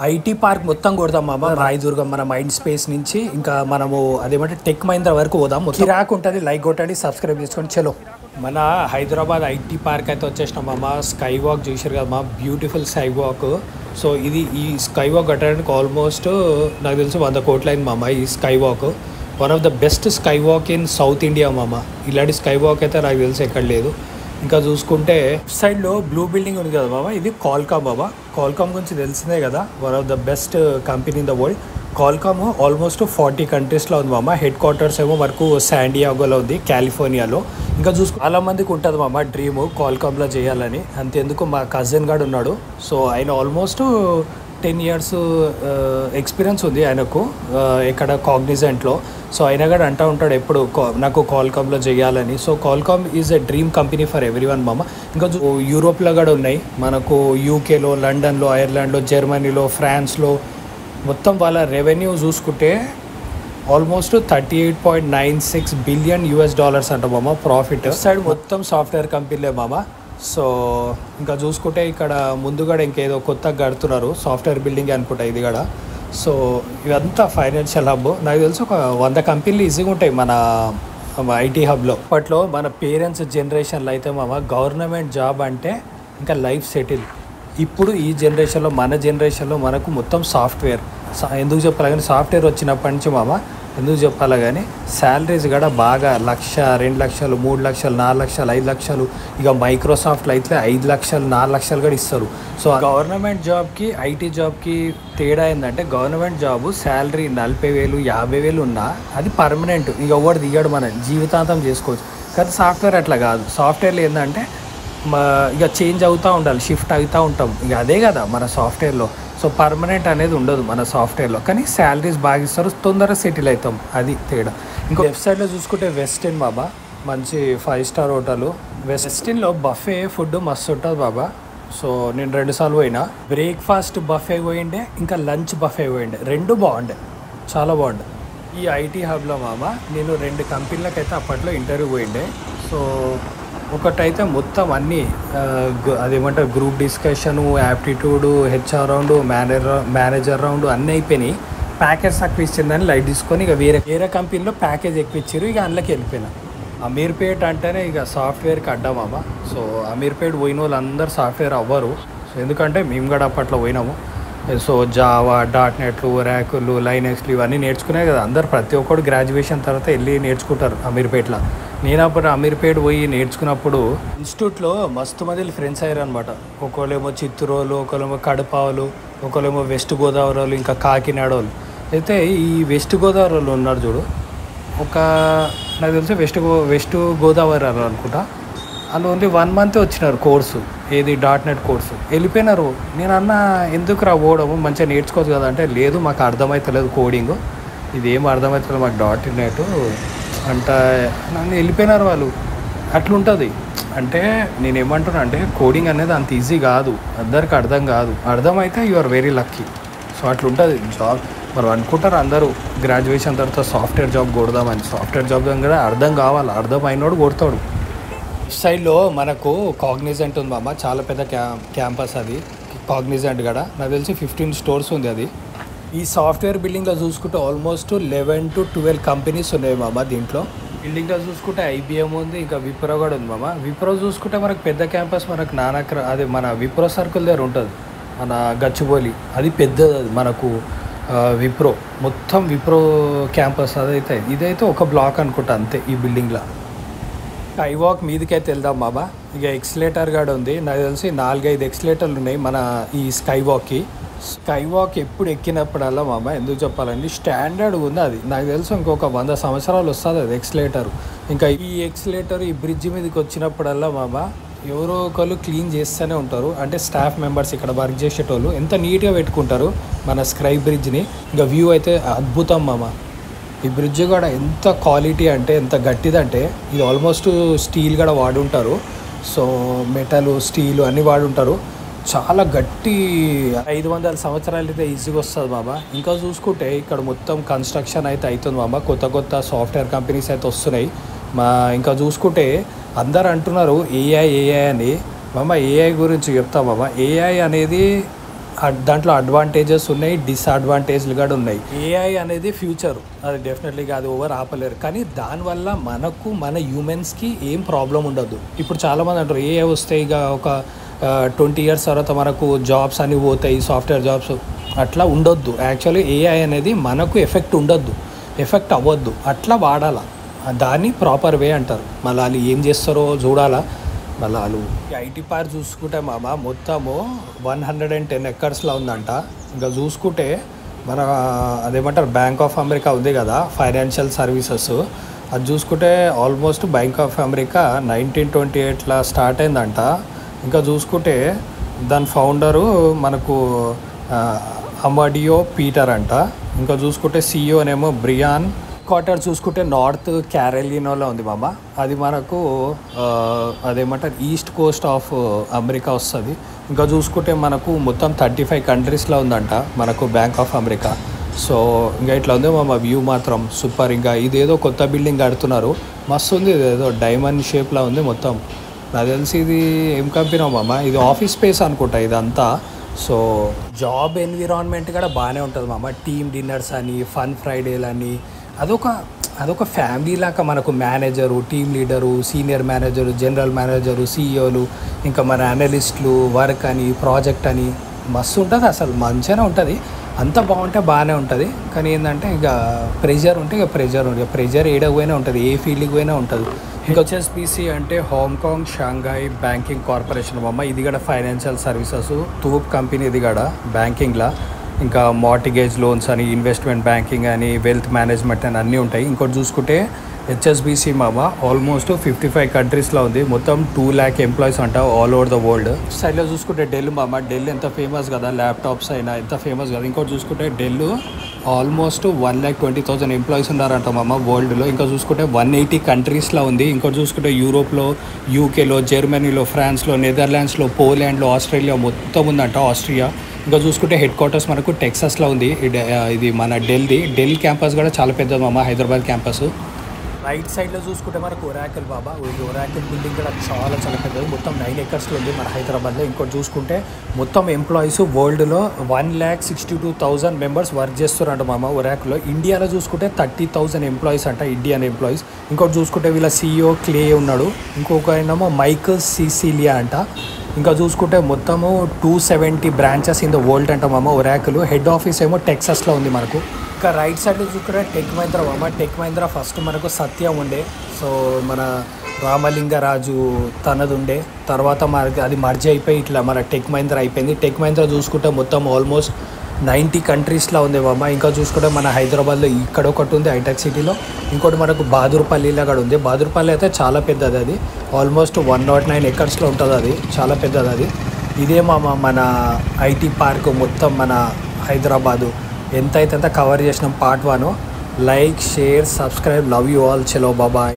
IT park మొత్తం కొడదాం మామ. రాయదుర్గం మన మైండ్ స్పేస్ నుంచి ఇంకా మనము అదేమంటే టెక్ మహీంద్రా వరకు పోదాం. కిరాక్ ఉంటుంది. లైక్ కొట్టండి, సబ్స్క్రైబ్ చేసుకోండి. చలో మన హైదరాబాద్ ఐటీ పార్క్ అయితే వచ్చేసినాం మామ. స్కై వాక్ చూసారు కదా మా, బ్యూటిఫుల్ స్కై వాక్. సో ఇది ఈ స్కై వాక్ కట్టడానికి ఆల్మోస్ట్ నాకు తెలిసి 100 కోట్లు అయింది మామ. ఈ sky walk one of the best sky walk in south India మామ. ఇలాంటి స్కై వాక్ అయితే నాకు తెలిసి ఎక్కడ లేదు. ఇంకా చూసుకుంటే సైడ్లో బ్లూ బిల్డింగ్ ఉంది కదా బాబా, ఇది కాల్కామ్ బాబా. కాల్కామ్ గురించి తెలిసిందే కదా, one of the best company in the world. Qualcomm almost 40 కంట్రీస్లో ఉంది మామ. హెడ్ క్వార్టర్స్ ఏమో వరకు శాండియాగోలో ఉంది, కాలిఫోర్నియాలో. ఇంకా చాలా మందికి ఉంటుంది మామ డ్రీము కాల్కామ్లో చేయాలని. అంతేందుకు మా కజిన్ గాడు ఉన్నాడు. సో ఆయన ఆల్మోస్ట్ 10 years ఎక్స్పీరియన్స్ ఉంది ఆయనకు ఇక్కడ కాగ్నిజెంట్లో. సో ఆయన కూడా అంటూ ఉంటాడు ఎప్పుడు నాకు కాల్కామ్లో చేయాలని. So Qualcomm is a dream company for every one మామ. ఇంకా యూరోప్లో కూడా ఉన్నాయి మనకు, యూకేలో, లండన్లో, ఐర్లాండ్లో, జర్మనీలో, ఫ్రాన్స్లో. మొత్తం వాళ్ళ రెవెన్యూ చూసుకుంటే ఆల్మోస్ట్ $38.96 billion అంట మామ ప్రాఫిట్. సైడ్ మొత్తం సాఫ్ట్వేర్ కంపెనీలే మామ. సో ఇంకా చూసుకుంటే ఇక్కడ ముందుగా ఇంకేదో కొత్తగా కడుతున్నారు, సాఫ్ట్వేర్ బిల్డింగ్ అనుకుంటా ఇది కూడా. సో ఇదంతా ఫైనాన్షియల్ హబ్. నాకు తెలిసి ఒక 100 కంపెనీలు ఈజీగా ఉంటాయి మన ఐటీ హబ్లో. అప్పట్లో మన పేరెంట్స్ జనరేషన్లో అయితే మామ గవర్నమెంట్ జాబ్ అంటే ఇంకా లైఫ్ సెటిల్. ఇప్పుడు ఈ జనరేషన్లో, మన జనరేషన్లో మనకు మొత్తం సాఫ్ట్వేర్. ఎందుకు చెప్పాలి కానీ సాఫ్ట్వేర్ వచ్చినప్పటి నుంచి మామ ఎందుకు చెప్పాలి కానీ శాలరీస్ కూడా బాగా 1,00,000, 2,00,000, 3,00,000, 4,00,000, 5,00,000. ఇక మైక్రోసాఫ్ట్లో అయితే 5,00,000, 4,00,000 కూడా ఇస్తారు. సో గవర్నమెంట్ జాబ్కి ఐటీ జాబ్కి తేడా ఏంటంటే గవర్నమెంట్ జాబ్ శాలరీ 40,000, 50,000 ఉన్నా అది పర్మనెంట్, ఇక ఎవరు దిగాడు మన జీవితాంతం చేసుకోవచ్చు. కానీ సాఫ్ట్వేర్ అట్లా కాదు. సాఫ్ట్వేర్లో ఏంటంటే ఇక చేంజ్ అవుతూ ఉండాలి, షిఫ్ట్ అవుతూ ఉంటాం. ఇక అదే కదా మన సాఫ్ట్వేర్లో. సో పర్మనెంట్ అనేది ఉండదు మన సాఫ్ట్వేర్లో, కానీ శాలరీస్ బాగా ఇస్తారు, తొందరగా సెటిల్ అవుతాం, అది తేడా. ఇంకో వెబ్సైట్లో చూసుకుంటే వెస్టిన్ బాబా, మంచి 5 star హోటల్. వెస్టిన్లో బఫే ఫుడ్ మస్తు ఉంటుంది బాబా. సో నేను 2 సార్లు పోయినా. బ్రేక్ఫాస్ట్ బఫే పోయిండే, ఇంకా లంచ్ బఫే పోయిండే, 2 బాగుండే, చాలా బాగుండే. ఈ ఐటీ హబ్లో మామ నేను 2 కంపెనీలకు అయితే అప్పట్లో ఇంటర్వ్యూ పోయిండే. సో ఒకటైతే మొత్తం అన్నీ అదేమంటారు group discussion, aptitude, HR round, manager round అన్నీ అయిపోయినాయి. ప్యాకేజ్ తక్కువ ఇచ్చిందని లైట్ తీసుకొని ఇక వేరే కంపెనీలో ప్యాకేజ్ ఎక్కువ ఇచ్చారు. ఇక అందులోకి వెళ్ళిపోయినా. అమీర్పేట్ అంటేనే ఇక సాఫ్ట్వేర్కి అడ్డామమ్మ. సో అమీర్పేట్ పోయిన వాళ్ళు అందరు సాఫ్ట్వేర్ అవ్వరు. సో ఎందుకంటే మేము కూడా అప్పట్లో పోయినాము. సో జావా, .NET, ర్యాకులు, లైనెక్స్లు ఇవన్నీ నేర్చుకునే కదా అందరు. ప్రతి ఒక్కరు గ్రాడ్యుయేషన్ తర్వాత వెళ్ళి నేర్చుకుంటారు అమీర్పేట్లో. నేను అప్పుడు అమీర్పేట్ పోయి నేర్చుకున్నప్పుడు ఇన్స్టిట్యూట్లో మస్తు మంది ఫ్రెండ్స్ అయ్యారు అనమాట. ఒకళ్ళేమో చిత్తూరు, ఒకళ్ళేమో కడప వాళ్ళు, ఒకళ్ళేమో వెస్ట్ గోదావరి వాళ్ళు, ఇంకా కాకినాడ వాళ్ళు. అయితే ఈ వెస్ట్ గోదావరి వాళ్ళు ఉన్నారు చూడు, నాకు తెలిసి వెస్ట్ గోదావరి వాళ్ళు అనుకుంటా. వాళ్ళు ఓన్లీ 1 month వచ్చినారు కోర్సు, ఏది .NET కోర్సు, వెళ్ళిపోయినారు. నేను ఎందుకు రా పోవడము, మంచిగా నేర్చుకోవచ్చు కదా అంటే, లేదు మాకు అర్థమవుతలేదు కోడింగ్, ఇదేం అర్థమవుతలేదు మాకు .NET అంట నన్ను వెళ్ళిపోయినారు వాళ్ళు. అట్లుంటుంది. అంటే నేను ఏమంటున్నా అంటే కోడింగ్ అనేది అంత ఈజీ కాదు, అందరికి అర్థం కాదు. అర్థమైతే you are very lucky. So అట్లుంటుంది జాబ్. మరి అనుకుంటారు అందరూ గ్రాడ్యుయేషన్ తర్వాత సాఫ్ట్వేర్ జాబ్ కొడదామని. సాఫ్ట్వేర్ జాబ్ దగ్గర అర్థం కావాలి, అర్థం అయినోడు కొడతాడు. సైడ్లో మనకు కాగ్నిజెంట్ ఉంది మామ, చాలా పెద్ద క్యాంపస్ అది కాగ్నిజెంట్ కూడా. నాకు తెలిసి 15 stores ఉంది అది. ఈ సాఫ్ట్వేర్ బిల్డింగ్లో చూసుకుంటే ఆల్మోస్ట్ 11 to 12 కంపెనీస్ ఉన్నాయి మామ. దీంట్లో బిల్డింగ్లో చూసుకుంటే IBM ఉంది, ఇంకా విప్రో కూడా ఉంది మామ. విప్రో చూసుకుంటే మనకు పెద్ద క్యాంపస్ మనకు అదే మన విప్రో సర్కిల్ దగ్గర ఉంటుంది, మన గచ్చిబౌలి. అది పెద్దది, అది మనకు విప్రో మొత్తం విప్రో క్యాంపస్ అదైతే. ఇదైతే ఒక బ్లాక్ అనుకుంటా అంతే ఈ బిల్డింగ్లో. స్కై వాక్ మీదకైతే వెళ్దాం బాబా. ఇక ఎక్స్లేటర్ కూడా ఉంది. నాకు తెలిసి 4-5 ఎక్స్లేటర్లు ఉన్నాయి మన ఈ స్కై వాక్కి. స్కై వాక్ ఎప్పుడు ఎక్కినప్పుడల్లా మామ ఎందుకు చెప్పాలండి స్టాండర్డ్ ఉంది అది. నాకు తెలుసు ఇంకొక 100 సంవత్సరాలు వస్తుంది అది ఎక్స్లేటర్. ఇంకా ఈ ఎక్స్లేటర్ ఈ బ్రిడ్జ్ మీదకి వచ్చినప్పుడల్లా మామ ఎవరో ఒకళ్ళు క్లీన్ చేస్తూనే ఉంటారు. అంటే స్టాఫ్ మెంబర్స్ ఇక్కడ వర్క్ చేసేటోళ్ళు ఎంత నీట్గా పెట్టుకుంటారు మన స్కై బ్రిడ్జ్ని. ఇంకా వ్యూ అయితే అద్భుతం మామ. ఈ బ్రిడ్జ్ కూడా ఎంత క్వాలిటీ అంటే ఎంత గట్టిదంటే, ఇది ఆల్మోస్ట్ స్టీల్ కూడా వాడుంటారు. సో మెటల్, స్టీలు అన్నీ వాడుంటారు. చాలా గట్టి, 500 సంవత్సరాలు అయితే ఈజీగా వస్తుంది బాబా. ఇంకా చూసుకుంటే ఇక్కడ మొత్తం కన్స్ట్రక్షన్ అయితే అవుతుంది బాబా. కొత్త సాఫ్ట్వేర్ కంపెనీస్ అయితే వస్తున్నాయి. ఇంకా చూసుకుంటే అందరు అంటున్నారు ఏఐ అని. మామ ఏఐ గురించి చెప్తా మామ. ఏఐ అనేది దాంట్లో అడ్వాంటేజెస్ ఉన్నాయి, డిసడ్వాంటేజ్లు కూడా ఉన్నాయి. ఏఐ అనేది ఫ్యూచర్, అది డెఫినెట్లీగా అది ఓవర్ ఆపలేరు. కానీ దానివల్ల మనకు మన హ్యూమన్స్కి ఏం ప్రాబ్లం ఉండదు. ఇప్పుడు చాలామంది అంటారు ఏఐ వస్తే ఇక ఒక 20 years తర్వాత మనకు జాబ్స్ అని పోతాయి, సాఫ్ట్వేర్ జాబ్స్. అట్లా ఉండొద్దు. యాక్చువల్లీ ఏఐ అనేది మనకు ఎఫెక్ట్ అవ్వద్దు, అట్లా వాడాలా. దాన్ని ప్రాపర్ వే అంటారు. మళ్ళీ వాళ్ళు ఏం చేస్తారో చూడాలా. మళ్ళీ వాళ్ళు ఐటీ పార్క్ చూసుకుంటే మామ మొత్తము 110 acresలో ఉందంట. ఇంకా చూసుకుంటే మన అదేమంటారు బ్యాంక్ ఆఫ్ అమెరికా ఉంది కదా, ఫైనాన్షియల్ సర్వీసెస్, అది చూసుకుంటే almost bank of America 1928 start అయిందంట. ఇంకా చూసుకుంటే దాని ఫౌండరు మనకు అమడియో పీటర్ అంట. ఇంకా చూసుకుంటే సిఇఓనేమో బ్రియాన్. క్వార్టర్ చూసుకుంటే నార్త్ క్యారోలినాలో ఉంది మామ. అది మనకు అదేమంటారు ఈస్ట్ కోస్ట్ ఆఫ్ అమెరికా వస్తుంది. ఇంకా చూసుకుంటే మనకు మొత్తం 35 కంట్రీస్లో ఉందంట మనకు బ్యాంక్ ఆఫ్ అమెరికా. సో ఇంకా ఇట్లా ఉంది మామ, వ్యూ మాత్రం సూపర్. ఇంకా ఇదేదో కొత్త బిల్డింగ్ కడుతున్నారు, మస్తు ఉంది. ఇదేదో డైమండ్ షేప్లో ఉంది మొత్తం. నాకు తెలిసి ఇది ఏం కంపెనీ మామ, ఇది ఆఫీస్ స్పేస్ అనుకుంటా ఇదంతా. సో జాబ్ ఎన్విరాన్మెంట్ కూడా బాగానే ఉంటుంది మామ. టీమ్ డిన్నర్స్ అని, ఫన్ ఫ్రైడేలు అని, అదొక ఫ్యామిలీ లాగా మనకు manager, team leader, senior manager, general manager, సిఇఓలు, ఇంకా మన అనలిస్టులు, వర్క్ అని, ప్రాజెక్ట్ అని మస్తు ఉంటుంది. అసలు మంచిగానే ఉంటుంది. అంత బాగుంటే బాగానే ఉంటుంది. కానీ ఏంటంటే ఇక ప్రెషర్ ఉంటే ఇక ప్రెషర్ ఏడకపోయినా ఉంటుంది, ఏ ఫీల్డ్కి పోయినా ఉంటుంది. ఇంకా హెచ్ఎస్బిసి అంటే హాంకాంగ్ షాంఘై బ్యాంకింగ్ కార్పొరేషన్ అమ్మ. ఇది కూడా ఫైనాన్షియల్ సర్వీసెస్ తూప్ కంపెనీ, ఇది కూడా బ్యాంకింగ్లో. ఇంకా మార్టిగేజ్ లోన్స్ అని, ఇన్వెస్ట్మెంట్ బ్యాంకింగ్ అని, వెల్త్ మేనేజ్మెంట్ అని అన్నీ ఉంటాయి. ఇంకోటి చూసుకుంటే హెచ్ఎస్బిసి మామ ఆల్మోస్ట్ 55 కంట్రీస్లో ఉంది. మొత్తం 2 lakh ఎంప్లాయీస్ అంట ఆల్ ఓవర్ ద వరల్డ్. సైడ్లో చూసుకుంటే డెల్ మామ. డెల్ ఎంత ఫేమస్ కదా, ల్యాప్టాప్స్ అయినా ఎంత ఫేమస్ కదా. ఇంకోటి చూసుకుంటే డెల్ ఆల్మోస్ట్ 1,20,000 ఎంప్లాయీస్ ఉన్నారంట మామ వరల్డ్లో. ఇంకా చూసుకుంటే 180 కంట్రీస్లో ఉంది. ఇంకోటి చూసుకుంటే యూరోప్లో, యూకేలో, జర్మనీలో, ఫ్రాన్స్లో, నెదర్లాండ్స్లో, పోలాండ్లో, ఆస్ట్రేలియా మొత్తం ఉందంట, ఆస్ట్రియా. ఇంకా చూసుకుంటే హెడ్ క్వార్టర్స్ మనకు టెక్సాస్లో ఉంది. ఇది మన డెల్ క్యాంపస్ కూడా చాలా పెద్దది మామ, హైదరాబాద్ క్యాంపస్. రైట్ సైడ్లో చూసుకుంటే మనకు ఒరాకిల్ బాబా. ఇది ఒరాకిల్ బిల్డింగ్ కూడా చాలా పెద్దది, మొత్తం 9 acresలో ఉంది మన హైదరాబాద్లో. ఇంకోటి చూసుకుంటే మొత్తం ఎంప్లాయీస్ వరల్డ్లో 1,62,000 మెంబర్స్ వర్క్ చేస్తారంట మామ ఒరాకిల్లో. ఇండియాలో చూసుకుంటే 30,000 ఎంప్లాయీస్ అంట, ఇండియన్ ఎంప్లాయీస్. ఇంకోటి చూసుకుంటే వీళ్ళ సిఇఓ క్లే ఉన్నాడు. ఇంకొక ఆయనేమో మైకల్ సిసిలియా అంట. ఇంకా చూసుకుంటే మొత్తము 270 బ్రాంచెస్ ఇన్ ద వరల్డ్ అంట మామ ఒరాకిల్. హెడ్ ఆఫీస్ ఏమో టెక్సాస్లో ఉంది మనకు. ఇంకా రైట్ సైడ్లో చూసుకుంటే టెక్ మహీంద్రా మామ. టెక్ మహీంద్రా ఫస్ట్ మనకు సత్య ఉండే, సో మన రామలింగరాజు తనది ఉండే. తర్వాత మనకి అది మర్జ్ అయిపోయి ఇట్లా మన టెక్ మహీంద్రా అయిపోయింది. టెక్ మహీంద్రా చూసుకుంటే మొత్తం ఆల్మోస్ట్ 90 కంట్రీస్లో ఉంది మామ. ఇంకా చూసుకుంటే మన హైదరాబాద్లో ఇక్కడ ఒకటి ఉంది హైటెక్ సిటీలో. ఇంకోటి మనకు బహదూర్పల్లిలో కూడా ఉంది. బహదూర్పల్లి అయితే చాలా పెద్దది, అది ఆల్మోస్ట్ 109 acresలో ఉంటుంది, అది చాలా పెద్దది అది. ఇదే మామ మన ఐటీ పార్క్ మొత్తం మన హైదరాబాదు. ఎంత అయితే కవర్ చేసినాం part 1. Like, share, subscribe. Love you all. చలో బాబాయ్.